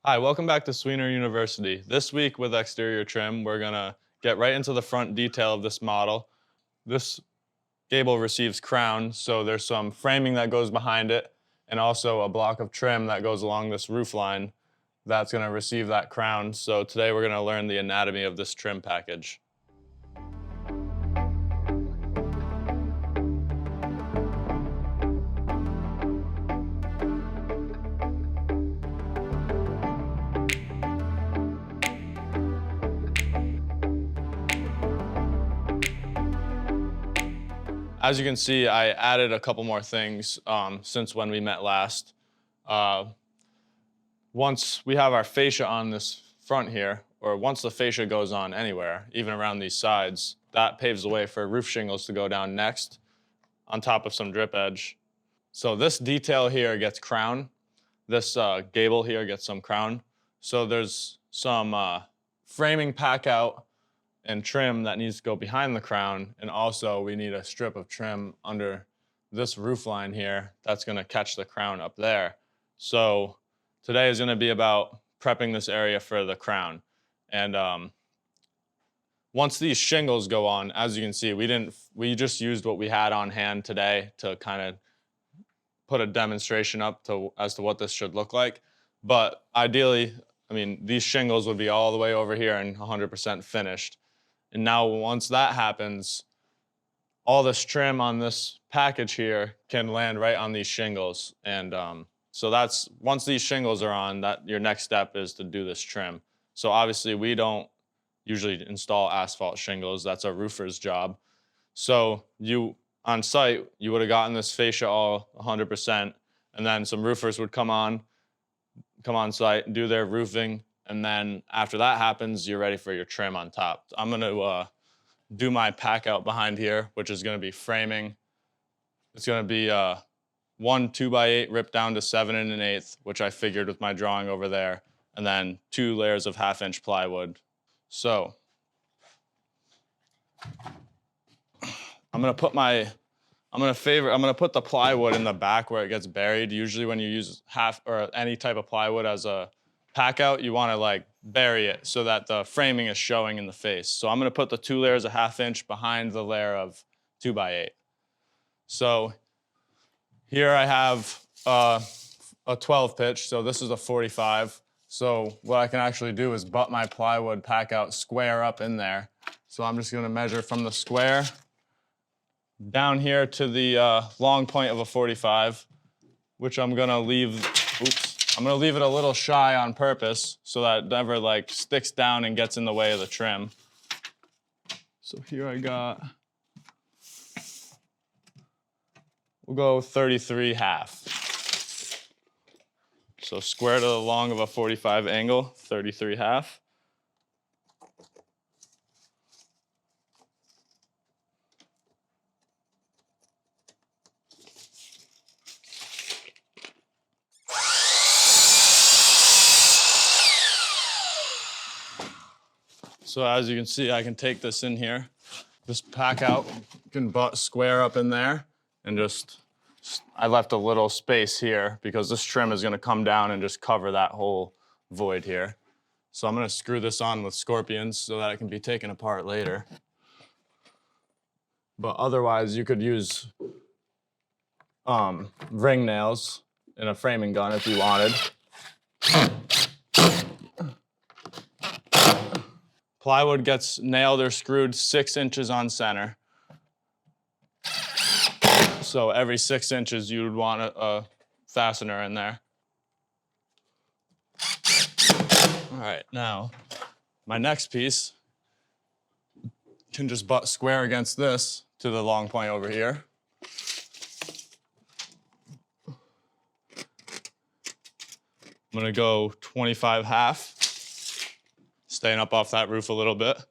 Hi, welcome back to Sweenor University. This week with exterior trim, we're gonna get right into the front detail of this model. This gable receives crown, so there's some framing that goes behind it, and also a block of trim that goes along this roof line that's gonna receive that crown. So today we're gonna learn the anatomy of this trim package. As you can see, I added a couple more things since when we met last. Uh, Once we have our fascia on this front here, or once the fascia goes on anywhere, even around these sides, that paves the way for roof shingles to go down next on top of some drip edge. So this detail here gets crown. This gable here gets some crown. So there's some framing pack out and trim that needs to go behind the crown, and also we need a strip of trim under this roof line here that's going to catch the crown up there. So today is going to be about prepping this area for the crown. And once these shingles go on, as you can see, we just used what we had on hand today to kind of put a demonstration up as to what this should look like. But ideally, I mean, these shingles would be all the way over here and 100% finished. And now once that happens, all this trim on this package here can land right on these shingles. And so that's, once these shingles are on, that your next step is to do this trim. So obviously we don't usually install asphalt shingles. That's a roofer's job. So on site, you would have gotten this fascia all 100%, and then some roofers would come on site, do their roofing, and then after that happens, you're ready for your trim on top. I'm gonna do my pack out behind here, which is gonna be framing. It's gonna be one 2x8 ripped down to 7 1/8, which I figured with my drawing over there, and then 2 layers of 1/2-inch plywood. So I'm gonna put the plywood in the back where it gets buried. Usually when you use any type of plywood as a pack out, you wanna like bury it so that the framing is showing in the face. So I'm gonna put the 2 layers of 1/2-inch behind the layer of 2x8. So here I have a 12 pitch, so this is a 45. So what I can actually do is butt my plywood pack out square up in there. So I'm just gonna measure from the square down here to the long point of a 45, which I'm gonna leave it a little shy on purpose so that it never like sticks down and gets in the way of the trim. So here we'll go 33.5. So square to the long of a 45 angle, 33.5. So as you can see, I can take this in here. This pack out can butt square up in there, and I left a little space here because this trim is gonna come down and just cover that whole void here. So I'm gonna screw this on with scorpions so that it can be taken apart later. But otherwise, you could use ring nails in a framing gun if you wanted. Plywood gets nailed or screwed 6 inches on center. So every 6 inches, you would want a fastener in there. All right, now my next piece can just butt square against this to the long point over here. I'm gonna go 25.5, staying up off that roof a little bit.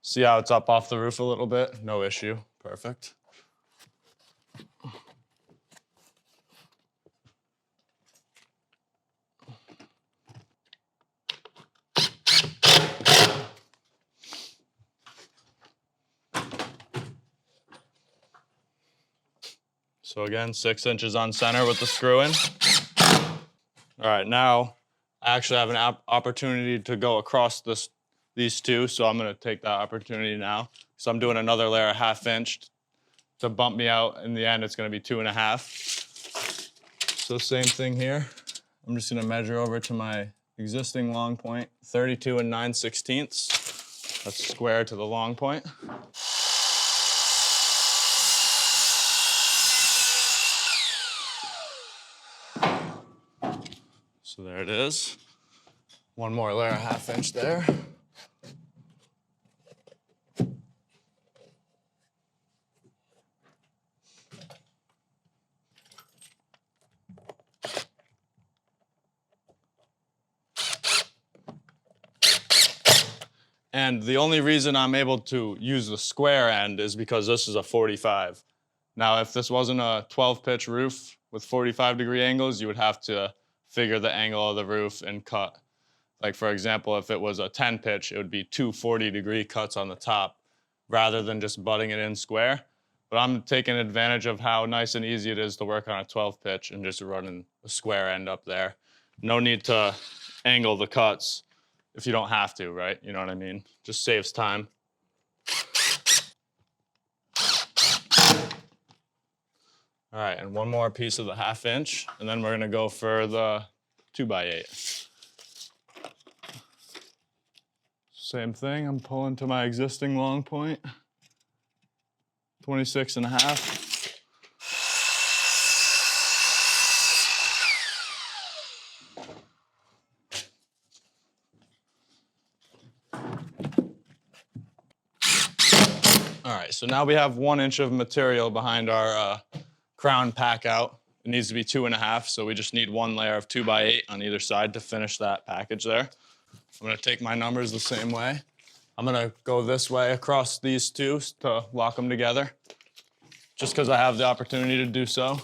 See how it's up off the roof a little bit? No issue, perfect. So So again, 6 inches on center with the screw in. All right, now I actually have an opportunity to go across these two, so I'm gonna take that opportunity now. So I'm doing another layer, 1/2 inch, to bump me out. In the end, it's gonna be 2.5. So same thing here. I'm just gonna measure over to my existing long point, 32 9/16. That's square to the long point. So there it is. One more layer, 1/2 inch there. And the only reason I'm able to use the square end is because this is a 45. Now, if this wasn't a 12 pitch roof with 45-degree angles, you would have to figure the angle of the roof and cut. Like for example, if it was a 10 pitch, it would be 2 40-degree cuts on the top rather than just butting it in square. But I'm taking advantage of how nice and easy it is to work on a 12 pitch and just running a square end up there. No need to angle the cuts if you don't have to, right? You know what I mean? Just saves time. All right, and one more piece of the 1/2 inch, and then we're gonna go for the 2x8. Same thing, I'm pulling to my existing long point, 26.5. All right, so now we have 1 inch of material behind our crown pack out. It needs to be 2.5, so we just need 1 layer of 2x8 on either side to finish that package there. I'm gonna take my numbers the same way. I'm gonna go this way across these two to lock them together, just because I have the opportunity to do so.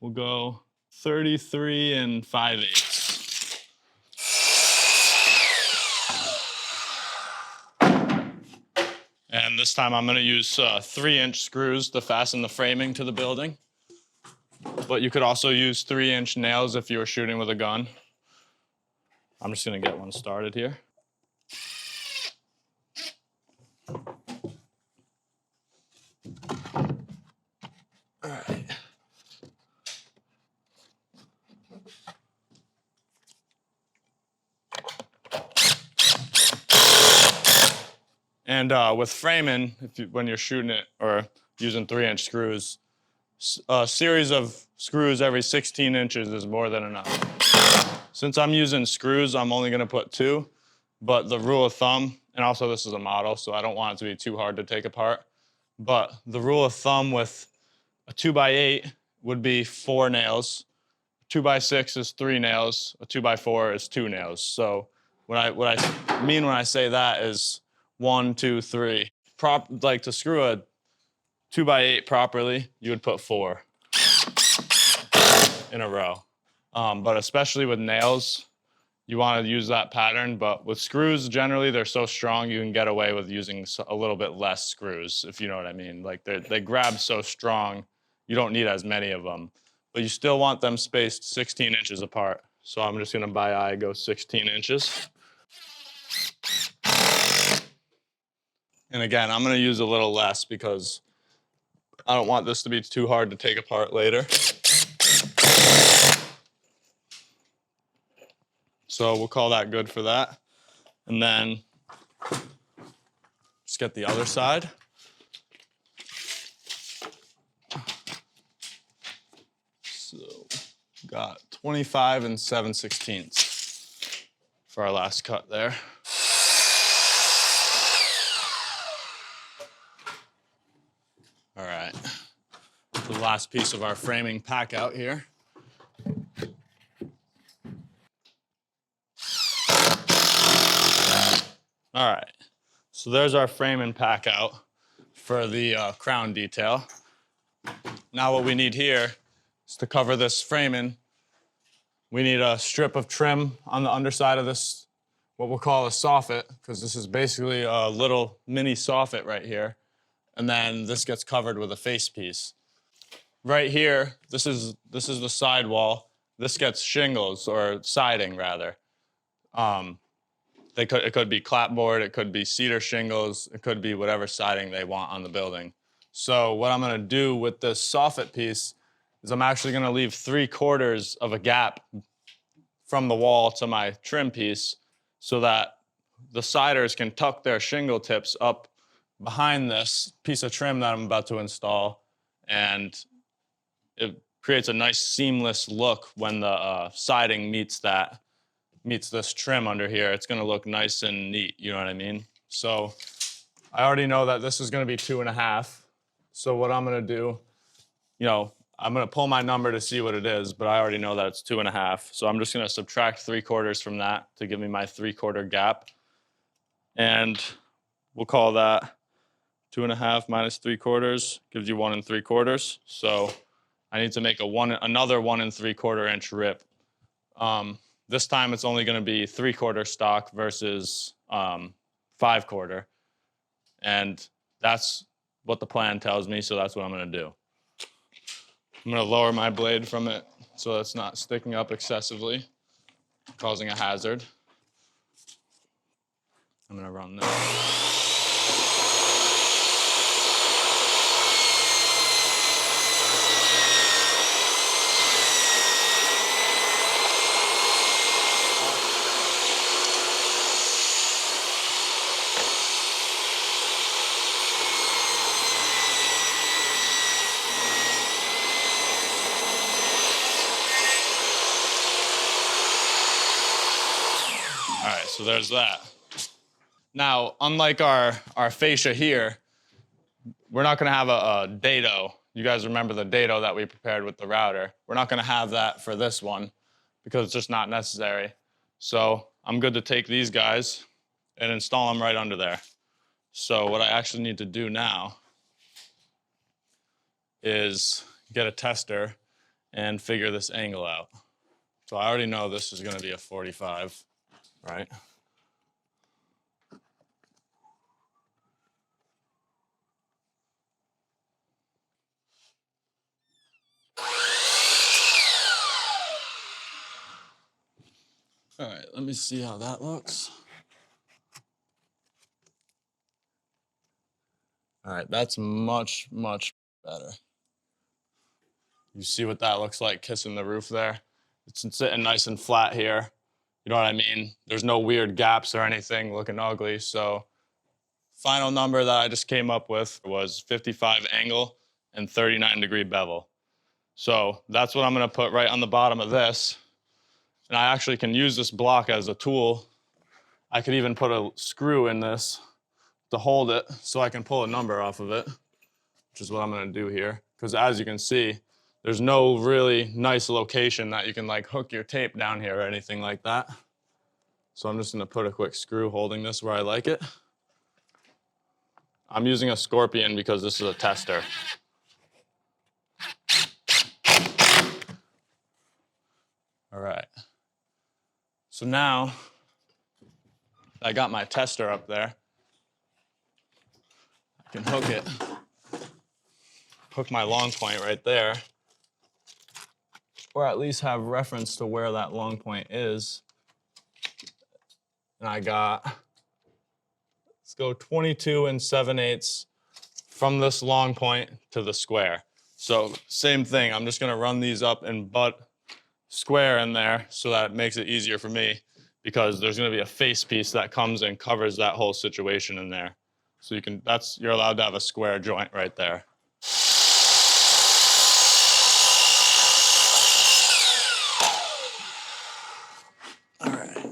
We'll go 33 5/8. And this time I'm gonna use 3-inch screws to fasten the framing to the building. But you could also use 3-inch nails if you were shooting with a gun. I'm just gonna get one started here. All right. And with framing, when you're shooting it or using 3-inch screws, a series of screws every 16 inches is more than enough. Since I'm using screws, I'm only gonna put 2, but the rule of thumb, and also this is a model, so I don't want it to be too hard to take apart, but the rule of thumb with a 2x8 would be 4 nails, 2x6 is 3 nails, a 2x4 is 2 nails. So what I mean when I say that is 1, 2, 3. Like to screw a 2x8 properly, you would put 4 in a row. But especially with nails, you want to use that pattern. But with screws, generally, they're so strong, you can get away with using a little bit less screws, if you know what I mean. Like they grab so strong, you don't need as many of them. But you still want them spaced 16 inches apart. So I'm just gonna by eye go 16 inches. And again, I'm gonna use a little less because I don't want this to be too hard to take apart later. So we'll call that good for that. And then just get the other side. So got 25 7/16 for our last cut there. All right, the last piece of our framing pack out here. All right, so there's our framing pack out for the crown detail. Now what we need here is to cover this framing. We need a strip of trim on the underside of this, what we'll call a soffit, because this is basically a little mini soffit right here. and then this gets covered with a face piece. Right here, this is the side wall. This gets shingles, or siding rather. It could be clapboard, it could be cedar shingles, it could be whatever siding they want on the building. So what I'm gonna do with this soffit piece is I'm actually gonna leave 3/4 of a gap from the wall to my trim piece so that the siders can tuck their shingle tips up behind this piece of trim that I'm about to install, and it creates a nice seamless look when the siding meets this trim under here. It's gonna look nice and neat, you know what I mean? So I already know that this is gonna be 2.5. So what I'm gonna do, I'm gonna pull my number to see what it is, but I already know that it's 2.5. So I'm just gonna subtract 3/4 from that to give me my 3/4 gap. And we'll call that 2.5 minus 3/4 gives you 1 3/4. So I need to make another 1 3/4 inch rip. This time it's only going to be 3/4 stock versus 5/4, and that's what the plan tells me. So that's what I'm going to do. I'm going to lower my blade from it so it's not sticking up excessively, causing a hazard. I'm going to run this. All right, so there's that. Now, unlike our fascia here, we're not gonna have a dado. You guys remember the dado that we prepared with the router. We're not gonna have that for this one because it's just not necessary. So I'm good to take these guys and install them right under there. So what I actually need to do now is get a tester and figure this angle out. So I already know this is gonna be a 45, right? All right, let me see how that looks. All right, that's much, much better. You see what that looks like kissing the roof there? It's sitting nice and flat here. You know what I mean? There's no weird gaps or anything looking ugly. So final number that I just came up with was 55 angle and 39-degree bevel. So that's what I'm gonna put right on the bottom of this. And I actually can use this block as a tool. I could even put a screw in this to hold it so I can pull a number off of it, which is what I'm gonna do here. Because as you can see, there's no really nice location that you can like hook your tape down here or anything like that. So I'm just gonna put a quick screw holding this where I like it. I'm using a Scorpion because this is a tester. All right. So now I got my tester up there. I can hook my long point right there, or at least have reference to where that long point is. And I got, let's go 22 7/8 from this long point to the square. So same thing, I'm just gonna run these up and butt square in there so that it makes it easier for me, because there's gonna be a face piece that comes and covers that whole situation in there. So you're allowed to have a square joint right there. All right.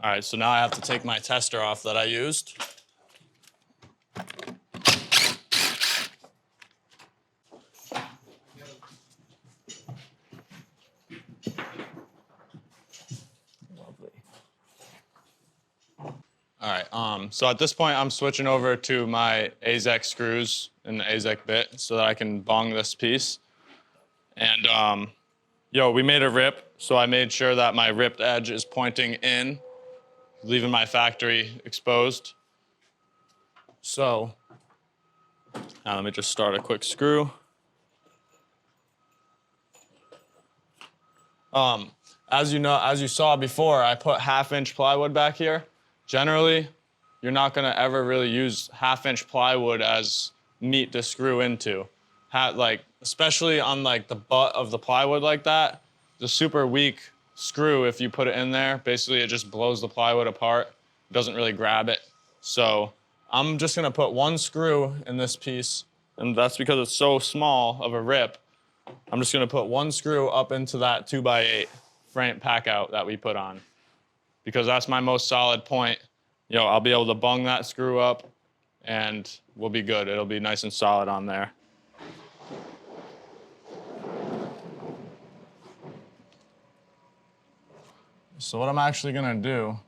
All right, so now I have to take my tester off that I used. All right, so at this point, I'm switching over to my AZEK screws and the AZEK bit so that I can bong this piece. And we made a rip, so I made sure that my ripped edge is pointing in leaving my factory exposed. So now let me just start a quick screw. As you saw before, I put 1/2-inch plywood back here. Generally, you're not gonna ever really use 1/2-inch plywood as meat to screw into. Especially on like the butt of the plywood like that, the super weak screw, if you put it in there, basically it just blows the plywood apart. It doesn't really grab it. So I'm just gonna put 1 screw in this piece, and that's because it's so small of a rip. I'm just gonna put 1 screw up into that 2x8 frame packout that we put on, because that's my most solid point. You know, I'll be able to bung that screw up and we'll be good. It'll be nice and solid on there. So what I'm actually gonna do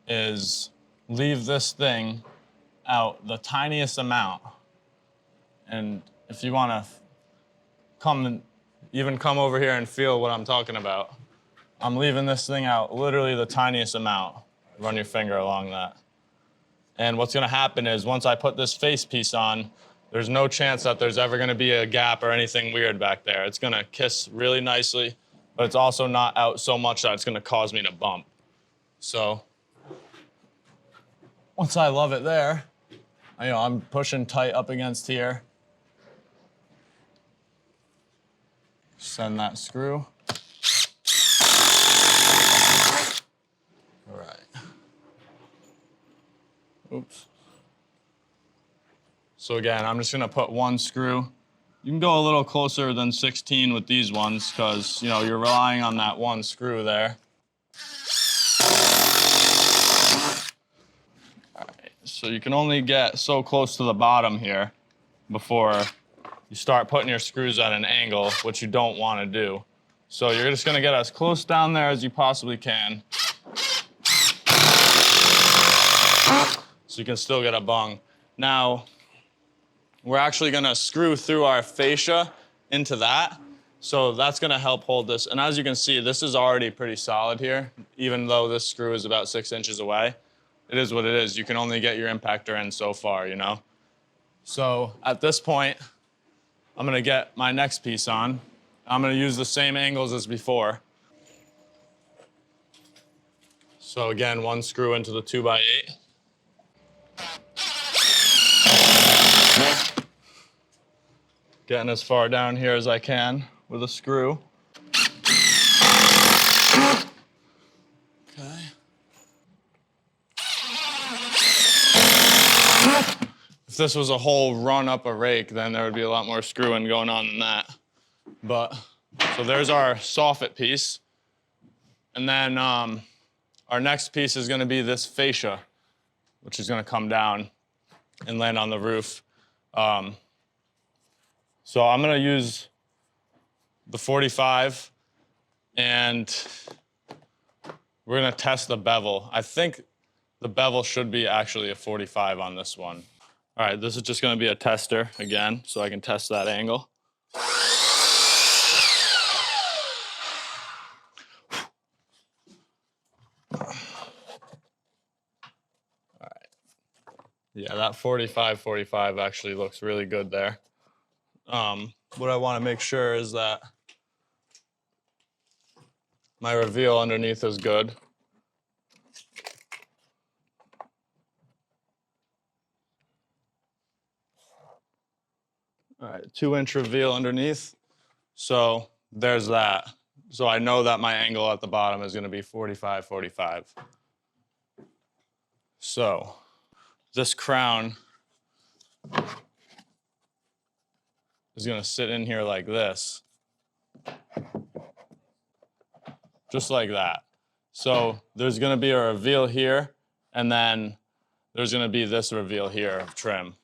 is leave this thing out the tiniest amount. And if you wanna come over here and feel what I'm talking about, I'm leaving this thing out literally the tiniest amount. Run your finger along that. And what's gonna happen is once I put this face piece on, there's no chance that there's ever gonna be a gap or anything weird back there. It's gonna kiss really nicely, but it's also not out so much that it's gonna cause me to bump. So once I love it there, I'm pushing tight up against here. Send that screw. All right. Oops. So again, I'm just gonna put 1 screw. You can go a little closer than 16 with these ones because, you're relying on that 1 screw there. All right, so you can only get so close to the bottom here before you start putting your screws at an angle, which you don't want to do. So you're just gonna get as close down there as you possibly can, so you can still get a bung. Now, we're actually gonna screw through our fascia into that. So that's gonna help hold this. And as you can see, this is already pretty solid here, even though this screw is about 6 inches away. It is what it is. You can only get your impactor in so far, So at this point, I'm gonna get my next piece on. I'm gonna use the same angles as before. So again, 1 screw into the 2x8. Getting as far down here as I can with a screw. Okay. If this was a whole run up a rake, then there would be a lot more screwing going on than that. So there's our soffit piece. And then our next piece is gonna be this fascia, which is gonna come down and land on the roof. So I'm gonna use the 45 and we're gonna test the bevel. I think the bevel should be actually a 45 on this one. All right, this is just gonna be a tester again, so I can test that angle. All right. Yeah, that 45 actually looks really good there. What I wanna make sure is that my reveal underneath is good. All right, 2-inch reveal underneath. So there's that. So I know that my angle at the bottom is gonna be 45. So this crown is gonna sit in here like this. Just like that. So there's gonna be a reveal here, and then there's gonna be this reveal here of trim.